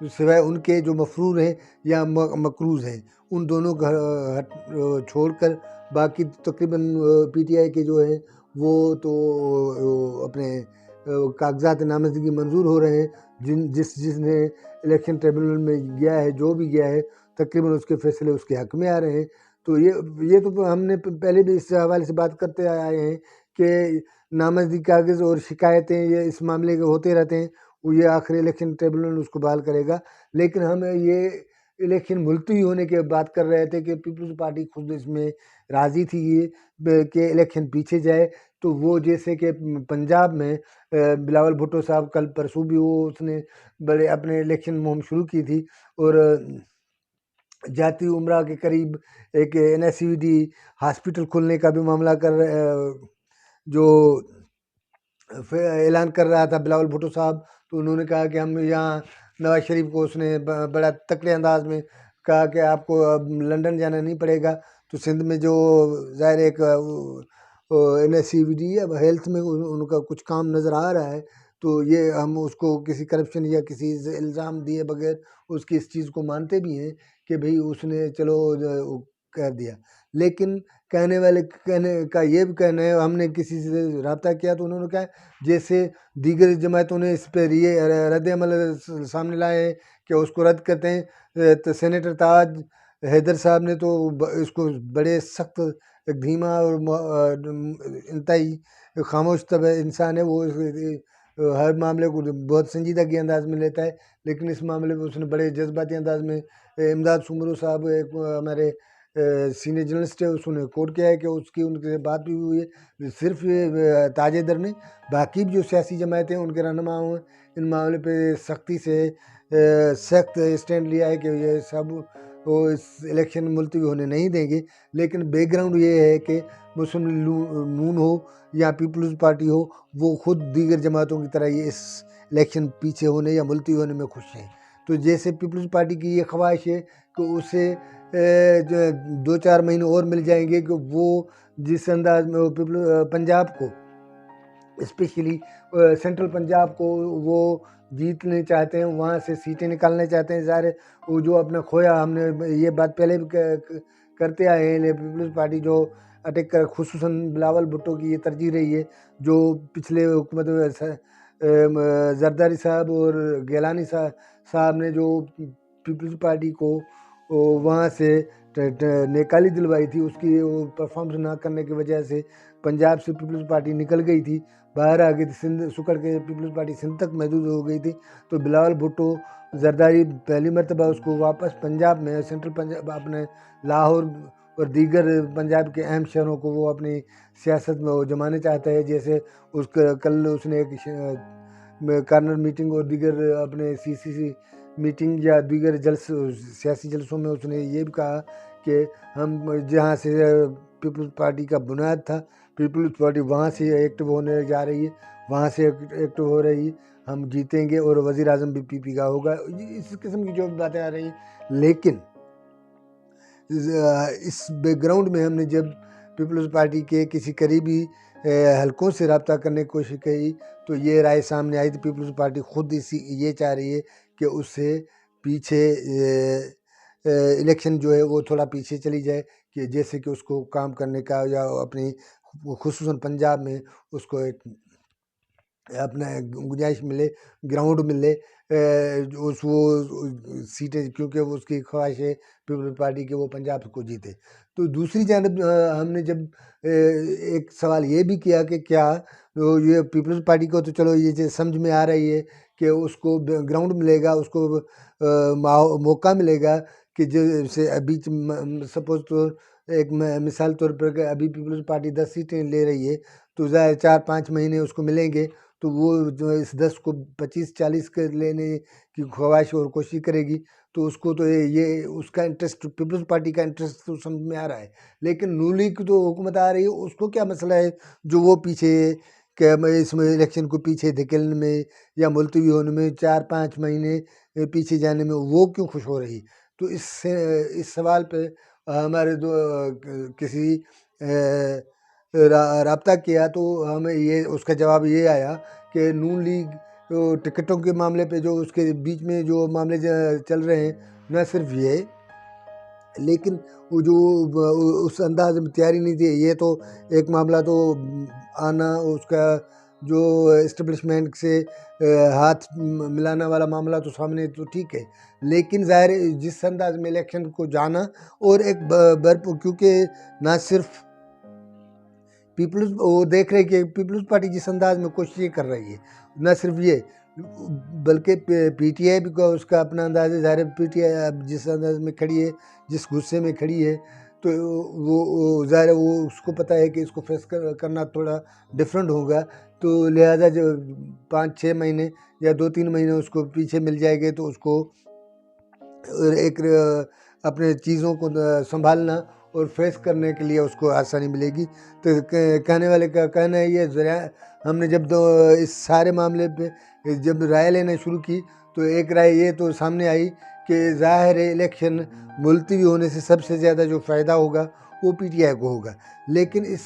سوائے ان کے جو مفرور ہیں یا مقروض ہیں، ان دونوں کو چھوڑ کر باقی تقریباً پی ٹی آئی کے جو ہیں وہ تو اپنے کاغذات نامزدگی منظور ہو رہے ہیں، جس نے الیکشن ٹریبونل میں گیا ہے، جو بھی گیا ہے تقریباً اس کے فیصلے اس کے حق میں آ رہے ہیں۔ تو یہ تو ہم نے پہلے بھی اس حوالے سے بات کرتے آئے ہیں کہ نامزدگی کاغذ اور شکایتیں یہ اس معاملے کے ہوتے رہتے ہیں، وہ یہ آخر الیکشن ٹریبونل اس کو بحال کرے گا۔ لیکن ہم یہ الیکشن ملتوی ہونے کے بات کر رہے تھے کہ پیپلز پارٹی خود اس میں راضی تھی کہ الیکشن پیچھے جائے، تو وہ جیسے کہ پنجاب میں بلاول بھٹو صاحب کل پرسوں بھی اس نے بڑے اپنے الیکشن مہم شروع کی تھی، اور جاتی عمرہ کے قریب ایک NSCVD ہاسپٹل کھولنے کا بھی معاملہ جو اعلان کر رہا تھا بلاول بھٹو صاحب، تو انہوں نے کہا کہ ہم یہاں نواز شریف کو اس نے بڑا تکڑے انداز میں کہا کہ آپ کو اب لندن جانا نہیں پڑے گا، تو سندھ میں جو ظاہر ایک NSCVD اب ہیلتھ میں ان کا کچھ کام نظر آ رہا ہے، تو یہ ہم اس کو کسی کرپشن یا کسی الزام دیے بغیر اس کی اس چیز کو مانتے بھی ہیں کہ بھئی اس نے چلو کر دیا۔ لیکن کہنے والے کا یہ بھی کہنا ہے، ہم نے کسی سے رابطہ کیا تو انہوں نے کہا جیسے دیگر جماعتوں نے اس پہ یہ رد عمل سامنے لائے ہیں کہ اس کو رد کرتے ہیں، تو سینیٹر تاج حیدر صاحب نے تو اس کو بڑے سخت دھیما اور انتہائی خاموش طبع انسان ہے، وہ ہر معاملے کو بہت سنجیدگی انداز میں لیتا ہے، لیکن اس معاملے میں اس نے بڑے جذباتی انداز میں امداد سمرو صاحب ایک ہمارے سینئر جرنلسٹ ہے، اس نے کوٹ کیا ہے کہ اس کی ان کے بات بھی ہوئی ہے، صرف تاج حیدر نے، باقی بھی جو سیاسی جماعتیں ان کے رہنماؤں ہیں ان معاملے پہ سختی سے سخت اسٹینڈ لیا ہے کہ یہ سب وہ اس الیکشن ملتوی ہونے نہیں دیں گے۔ لیکن بیک گراؤنڈ یہ ہے کہ مسلم نون ہو یا پیپلز پارٹی ہو، وہ خود دیگر جماعتوں کی طرح یہ اس الیکشن پیچھے ہونے یا ملتوی ہونے میں خوش ہیں۔ تو جیسے پیپلز پارٹی کی یہ خواہش ہے کہ اسے 2-4 مہینے اور مل جائیں گے کہ وہ جس انداز میں پنجاب کو اسپیشلی سینٹرل پنجاب کو وہ جیتنے چاہتے ہیں، وہاں سے سیٹیں نکالنے چاہتے ہیں، ظاہر ہے وہ جو اپنا کھویا، ہم نے یہ بات پہلے بھی کرتے آئے ہیں، پیپلز پارٹی جو اٹیک کر خصوصاً بلاول بھٹو کی یہ ترجیح رہی ہے جو پچھلے حکومت زرداری صاحب اور گیلانی صاحب نے جو پیپلز پارٹی کو وہاں سے نکالی دلوائی تھی، اس کی پرفارمنس نہ کرنے کی وجہ سے پنجاب سے پیپلز پارٹی نکل گئی تھی، باہر آ گئی تھی، سندھ سکڑ کے پیپلز پارٹی سندھ تک محدود ہو گئی تھی، تو بلاول بھٹو زرداری پہلی مرتبہ اس کو واپس پنجاب میں سینٹرل پنجاب اپنے لاہور اور دیگر پنجاب کے اہم شہروں کو وہ اپنی سیاست میں وہ جمانے چاہتا ہے، جیسے کل اس نے ایک کارنر میٹنگ اور دیگر اپنے CCC میٹنگ یا دیگر سیاسی جلسوں میں اس نے یہ بھی کہا کہ ہم جہاں سے پیپلز پارٹی کا بنیاد تھا، پیپلز پارٹی وہاں سے ایکٹیو ہونے جا رہی ہے، وہاں سے ایکٹیو ہو رہی ہے، ہم جیتیں گے اور وزیر اعظم بھی PP کا ہوگا، اس قسم کی جو باتیں آ رہی ہیں۔ لیکن اس بیک گراؤنڈ میں ہم نے جب پیپلز پارٹی کے کسی قریبی حلقوں سے رابطہ کرنے کی کوشش کی تو یہ رائے سامنے آئی تھی، پیپلز پارٹی خود یہ چاہ رہی ہے کہ اس سے پیچھے الیکشن جو ہے وہ تھوڑا پیچھے چلی جائے، کہ جیسے کہ اس کو کام کرنے کا یا اپنی خصوصاً پنجاب میں اس کو ایک اپنا گنجائش ملے، گراؤنڈ ملے، وہ سیٹیں، کیونکہ وہ اس کی خواہش ہے پیپلز پارٹی کے وہ پنجاب کو جیتے۔ تو دوسری جانب ہم نے جب ایک سوال یہ بھی کیا کہ کیا یہ پیپلز پارٹی کو تو چلو یہ سمجھ میں آ رہی ہے کہ اس کو گراؤنڈ ملے گا، اس کو موقع ملے گا کہ جیسے ابھی سپوز تو ایک مثال طور پر کہ ابھی پیپلز پارٹی 10 سیٹیں لے رہی ہے، تو ظاہر 4-5 مہینے اس کو ملیں گے تو وہ جو اس 10 کو 25-40 کے لینے کی خواہش اور کوشش کرے گی، تو اس کو تو یہ اس کا انٹرسٹ، پیپلز پارٹی کا انٹرسٹ تو سمجھ میں آ رہا ہے۔ لیکن نون لیگ کی جو حکومت آ رہی ہے اس کو کیا مسئلہ ہے جو وہ پیچھے کہ اس میں الیکشن کو پیچھے دھکیلنے میں یا ملتوی ہونے میں 4-5 مہینے پیچھے جانے میں وہ کیوں خوش ہو رہی؟ تو اس سوال پہ ہمارے کسی رابطہ کیا تو ہمیں اس کا جواب یہ آیا کہ نون لیگ ٹکٹوں کے معاملے پہ جو اس کے بیچ میں جو معاملے چل رہے ہیں، نہ صرف یہ لیکن وہ جو اس انداز میں تیاری نہیں تھی. یہ تو ایک معاملہ تو آنا اس کا جو اسٹیبلشمنٹ سے ہاتھ ملانا والا معاملہ تو سامنے تو ٹھیک ہے، لیکن ظاہر ہے جس انداز میں الیکشن کو جانا اور ایک کیونکہ نہ صرف پیپلز وہ دیکھ رہے کہ پیپلز پارٹی جس انداز میں کوششیں کر رہی ہے، نہ صرف یہ بلکہ پی ٹی آئی بھی اس کا اپنا انداز ہے. ظاہر پی ٹی آئی اب جس انداز میں کھڑی ہے، جس غصے میں کھڑی ہے، تو وہ ظاہر وہ اس کو پتہ ہے کہ اس کو فیس کرنا تھوڑا ڈفرینٹ ہوگا. تو لہٰذا جو 5-6 مہینے یا 2-3 مہینے اس کو پیچھے مل جائے گے تو اس کو ایک اپنے چیزوں کو سنبھالنا اور فیس کرنے کے لیے اس کو آسانی ملے گی. تو کہنے والے کا کہنا ہے یہ ذرا ہم نے جب اس سارے معاملے پہ جب رائے لینا شروع کی تو ایک رائے یہ تو سامنے آئی کہ ظاہر الیکشن ملتوی ہونے سے سب سے زیادہ جو فائدہ ہوگا وہ پی ٹی آئی کو ہوگا، لیکن اس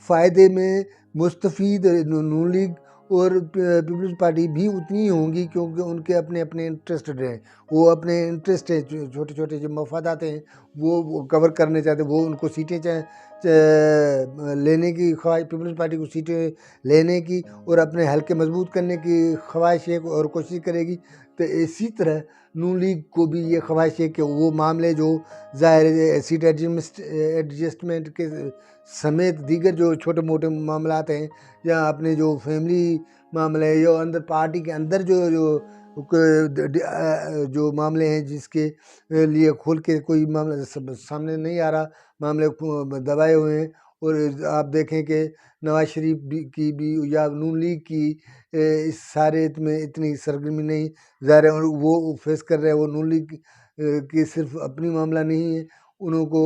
فائدے میں مستفید نون لیگ اور پیپلز پارٹی بھی اتنی ہی ہوں گی، کیونکہ ان کے اپنے اپنے انٹرسٹڈ ہیں. وہ اپنے انٹرسٹ ہیں، چھوٹے چھوٹے جو مفادات ہیں وہ کور کرنے چاہتے ہیں. وہ ان کو سیٹیں لینے کی خواہش، پیپلز پارٹی کو سیٹیں لینے کی اور اپنے حلقے مضبوط کرنے کی خواہش ہے اور کوشش کرے گی. تو اسی طرح نون لیگ کو بھی یہ خواہش ہے کہ وہ معاملے جو ظاہر سیٹ ایڈجسٹمنٹ کے سمیت دیگر جو چھوٹے موٹے معاملات ہیں یا اپنے جو فیملی معاملے ہیں یا اندر پارٹی کے اندر جو معاملے ہیں جس کے لیے کھول کے کوئی معاملہ سامنے نہیں آ رہا، معاملے دبائے ہوئے ہیں. اور آپ دیکھیں کہ نواز شریف کی بھی یا نون لیگ کی اس سارے میں اتنی سرگرمی نہیں. ظاہر ہے وہ فیس کر رہے ہیں، وہ نون لیگ کی صرف اپنی معاملہ نہیں ہے، انہوں کو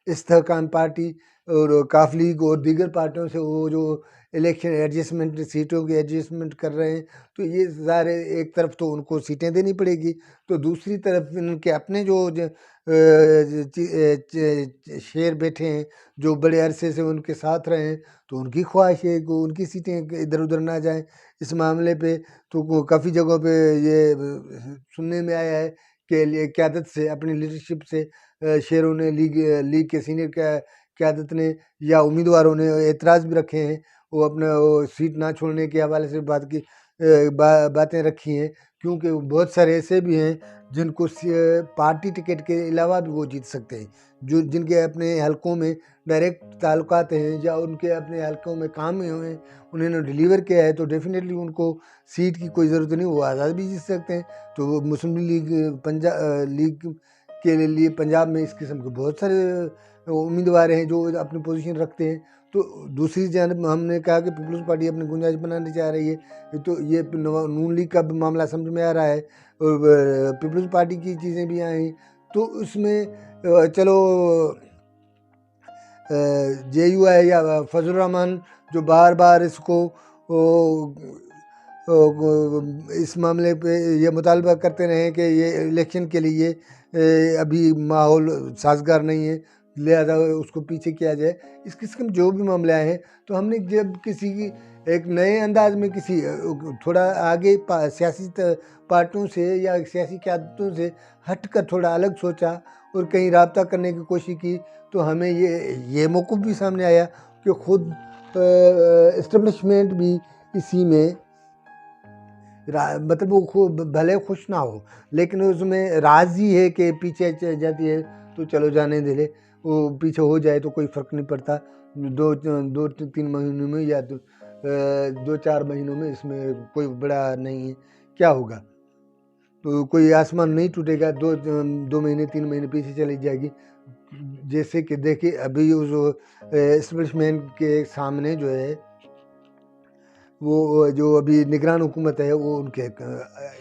استحکام پارٹی اور کاف لیگ اور دیگر پارٹیوں سے وہ جو الیکشن ایڈجسٹمنٹ سیٹوں کی ایڈجسٹمنٹ کر رہے ہیں. تو یہ ظاہر ایک طرف تو ان کو سیٹیں دینی پڑے گی، تو دوسری طرف ان کے اپنے جو شیر بیٹھے ہیں جو بڑے عرصے سے ان کے ساتھ رہے ہیں، تو ان کی خواہش ہے کہ ان کی سیٹیں ادھر ادھر نہ جائیں. اس معاملے پہ تو کافی جگہوں پہ یہ سننے میں آیا ہے کہ قیادت سے، اپنی لیڈرشپ سے شیروں نے لیگ کے سینئر قیادت نے یا امیدواروں نے اعتراض بھی رکھے ہیں. وہ اپنا سیٹ نہ چھوڑنے کے حوالے سے باتیں رکھی ہیں، کیونکہ بہت سارے ایسے بھی ہیں جن کو پارٹی ٹکٹ کے علاوہ بھی وہ جیت سکتے ہیں، جن کے اپنے حلقوں میں ڈائریکٹ تعلقات ہیں یا ان کے اپنے حلقوں میں کام ہوئے ہیں، انہوں نے ڈیلیور کیا ہے، تو ڈیفینیٹلی ان کو سیٹ کی کوئی ضرورت نہیں، وہ آزاد بھی جیت سکتے ہیں. تو وہ مسلم لیگ کے لیے پنجاب میں اس قسم کے بہت سارے امیدوار ہیں جو اپنی پوزیشن رکھتے ہیں. تو دوسری جانب ہم نے کہا کہ پیپلز پارٹی اپنی گنجائش بنانے چاہ رہی ہے، تو یہ نون لیگ کا بھی معاملہ سمجھ میں آ رہا ہے اور پیپلز پارٹی کی چیزیں بھی آئیں. تو اس میں چلو جے یو آئی یا فضل الرحمان جو بار بار اس کو اس معاملے پہ یہ مطالبہ کرتے رہے کہ یہ الیکشن کے لیے ابھی ماحول سازگار نہیں ہے، لہذا اس کو پیچھے کیا جائے. اس قسم جو بھی معاملہ ہیں، تو ہم نے جب کسی ایک نئے انداز میں کسی تھوڑا آگے سیاسی پارٹیوں سے یا سیاسی قیادتوں سے ہٹ کر تھوڑا الگ سوچا اور کہیں رابطہ کرنے کی کوشش کی، تو ہمیں یہ موقف بھی سامنے آیا کہ خود اسٹیبلشمنٹ بھی اسی میں مطلب وہ بھلے خوش نہ ہو لیکن اس میں راضی ہے کہ پیچھے جاتی ہے تو چلو جانے دے لے، وہ پیچھے ہو جائے تو کوئی فرق نہیں پڑتا. 2-3 مہینوں میں یا 2-4 مہینوں میں اس میں کوئی بڑا نہیں ہے، کیا ہوگا، تو کوئی آسمان نہیں ٹوٹے گا. 2 مہینے 3 مہینے پیچھے چلی جائے گی. جیسے کہ دیکھیں ابھی اس اسٹیبلشمنٹ کے سامنے جو ہے وہ جو ابھی نگران حکومت ہے وہ ان کے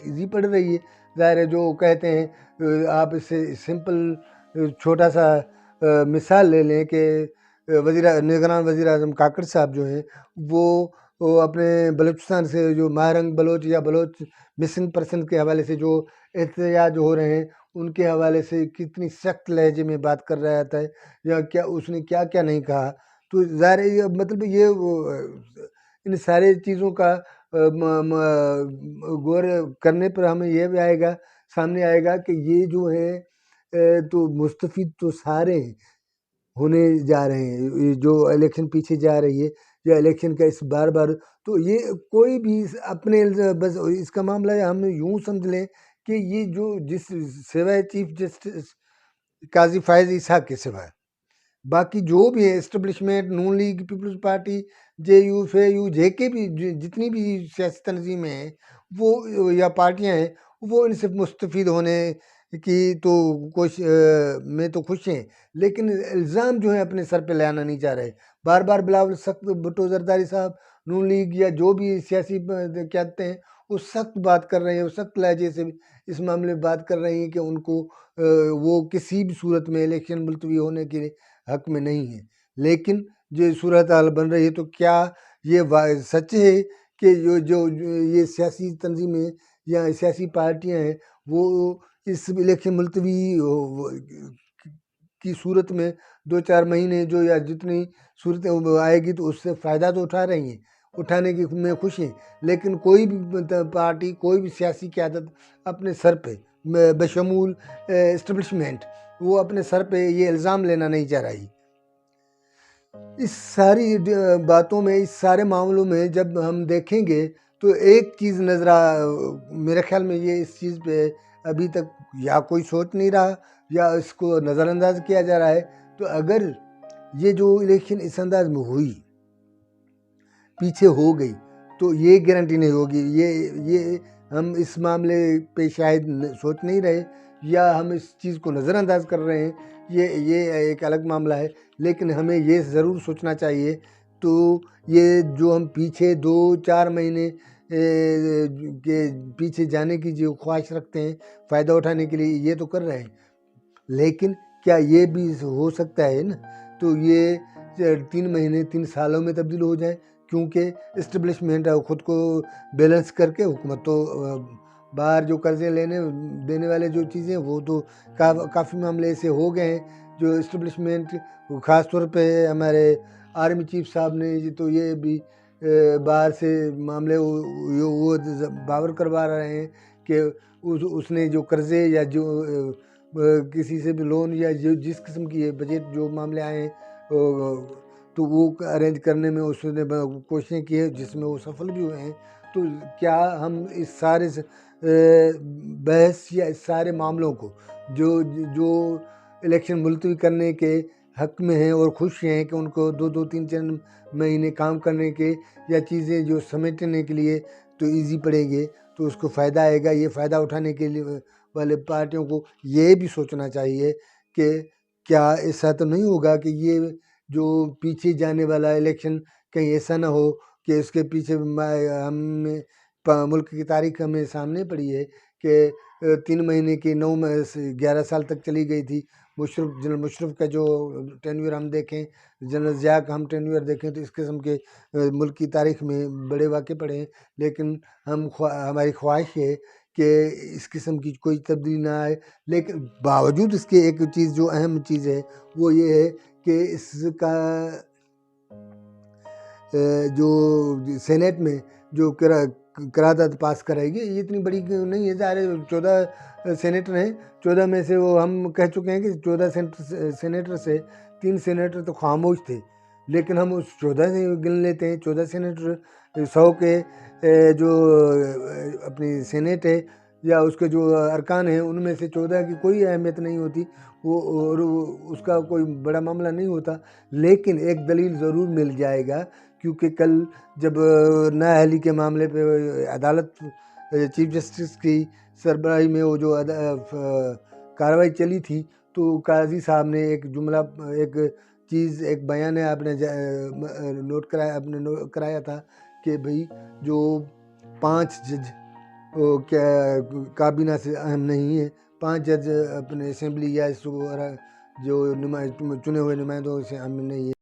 ایزی پڑ رہی ہے. ظاہر ہے جو کہتے ہیں آپ اس سے سمپل چھوٹا سا مثال لے لیں کہ نگران وزیر اعظم کاکڑ صاحب جو ہیں وہ اپنے بلوچستان سے جو مہرنگ بلوچ یا بلوچ مسنگ پرسن کے حوالے سے جو احتجاج ہو رہے ہیں ان کے حوالے سے کتنی سخت لہجے میں بات کر رہا تھا یا کیا اس نے کیا کیا نہیں کہا. تو ظاہر ہے مطلب یہ ان سارے چیزوں کا غور کرنے پر ہمیں یہ بھی آئے گا، سامنے آئے گا کہ یہ جو ہے تو مستفید تو سارے ہونے جا رہے ہیں، جو الیکشن پیچھے جا رہی ہے یا الیکشن کا اس بار بار، تو یہ کوئی بھی اپنے بس اس کا معاملہ ہے، ہم یوں سمجھ لیں کہ یہ جو جس سوائے چیف جسٹس قاضی فائز اسحاق کے سوائے باقی جو بھی ہے establishment, Noon League, Peoples Party, J U, F U, J K بھی جتنی بھی سیاسی تنظیمیں ہیں وہ یا پارٹیاں ہیں، وہ ان سے مستفید ہونے کی تو میں تو خوش ہیں، لیکن الزام جو ہے اپنے سر پہ لانا نہیں چاہ رہے۔ بار بار بلاول سخت بھٹو زرداری صاحب، نون لیگ یا جو بھی سیاسی قیادتیں ہیں وہ سخت بات کر رہے ہیں، وہ سخت لہجے سے اس معاملے میں بات کر رہے ہیں کہ ان کو وہ کسی بھی صورت میں الیکشن ملتوی ہونے کے حق میں نہیں ہے۔ لیکن جو صورتحال بن رہی ہے تو کیا یہ سچ ہے کہ جو یہ سیاسی تنظیمیں یا سیاسی پارٹیاں ہیں وہ اس الیکشن ملتوی کی صورت میں 2-4 مہینے جو یا جتنی صورتیں آئے گی تو اس سے فائدہ تو اٹھا رہی ہیں، اٹھانے کی میں خوش ہیں، لیکن کوئی بھی پارٹی، کوئی بھی سیاسی قیادت اپنے سر پہ بشمول اسٹیبلشمنٹ وہ اپنے سر پہ یہ الزام لینا نہیں چاہ رہی۔ اس ساری باتوں میں، اس سارے معاملوں میں جب ہم دیکھیں گے تو ایک چیز نظر میرے خیال میں یہ اس چیز پہ ابھی تک یا کوئی سوچ نہیں رہا یا اس کو نظر انداز کیا جا رہا ہے، تو اگر یہ جو الیکشن اس انداز میں ہوئی، پیچھے ہو گئی، تو یہ گارنٹی نہیں ہوگی، یہ ہم اس معاملے پہ شاید سوچ نہیں رہے یا ہم اس چیز کو نظر انداز کر رہے ہیں، یہ ایک الگ معاملہ ہے، لیکن ہمیں یہ ضرور سوچنا چاہیے۔ تو یہ جو ہم پیچھے 2-4 مہینے کے پیچھے جانے کی جو خواہش رکھتے ہیں فائدہ اٹھانے کے لیے، یہ تو کر رہے ہیں، لیکن کیا یہ بھی ہو سکتا ہے نا تو یہ 3 مہینے 3 سالوں میں تبدیل ہو جائیں، کیونکہ اسٹیبلشمنٹ خود کو بیلنس کر کے، حکومت تو باہر جو قرضے دینے والے جو چیزیں وہ تو کافی معاملے ایسے ہو گئے ہیں جو اسٹیبلشمنٹ، خاص طور پہ ہمارے آرمی چیف صاحب نے تو یہ بھی باہر سے معاملے وہ باور کروا رہے ہیں کہ اس نے جو قرضے یا جو کسی سے بھی لون یا جس قسم کی بجٹ جو معاملے آئے ہیں تو وہ ارینج کرنے میں اس نے کوششیں کی ہے، جس میں وہ سفل بھی ہوئے ہیں۔ تو کیا ہم اس سارے بحث یا اس سارے معاملوں کو جو الیکشن ملتوی کرنے کے حق میں ہیں اور خوش ہیں کہ ان کو 2-3 مہینے کام کرنے کے یا چیزیں جو سمیٹنے کے لیے تو ایزی پڑیں گے، تو اس کو فائدہ آئے گا، یہ فائدہ اٹھانے کے لیے والے پارٹیوں کو یہ بھی سوچنا چاہیے کہ کیا ایسا تو نہیں ہوگا کہ یہ جو پیچھے جانے والا الیکشن کہیں ایسا نہ ہو کہ اس کے پیچھے ملک کی تاریخ ہمیں سامنے پڑی ہے کہ 3 مہینے کی 11 سال تک چلی گئی تھی جنرل مشرف کا جو ٹینیور ہم دیکھیں، جنرل ضیاء کا ہم ٹینیور دیکھیں تو اس قسم کے ملک کی تاریخ میں بڑے واقع پڑے ہیں، لیکن ہماری خواہش ہے کہ اس قسم کی کوئی تبدیلی نہ آئے۔ لیکن باوجود اس کے ایک چیز جو اہم چیز ہے وہ یہ ہے کہ اس کا جو سینیٹ میں جو قرارداد پاس کرائے گی یہ اتنی بڑی نہیں ہے، ظاہر ہے 14 سینیٹر ہیں، 14 میں سے وہ ہم کہہ چکے ہیں کہ 14 سینیٹر سے 3 سینیٹر تو خاموش تھے، لیکن ہم اس 14 سے گن لیتے ہیں، 14 سینیٹر 100 کے جو اپنی سینیٹ ہے یا اس کے جو ارکان ہیں ان میں سے 14 کی کوئی اہمیت نہیں ہوتی، اور اس کا کوئی بڑا معاملہ نہیں ہوتا، لیکن ایک دلیل ضرور مل جائے گا، کیونکہ کل جب نااہلی کے معاملے پہ عدالت چیف جسٹس کی سربراہی میں وہ جو کارروائی چلی تھی تو قاضی صاحب نے ایک جملہ، ایک چیز، ایک بیان ہے آپ نے نوٹ کرایا تھا کہ بھئی جو 5 جج کابینہ سے اہم نہیں ہیں، 5 جج اپنے اسمبلی یا جو چنے ہوئے نمائندوں سے اہم نہیں ہے۔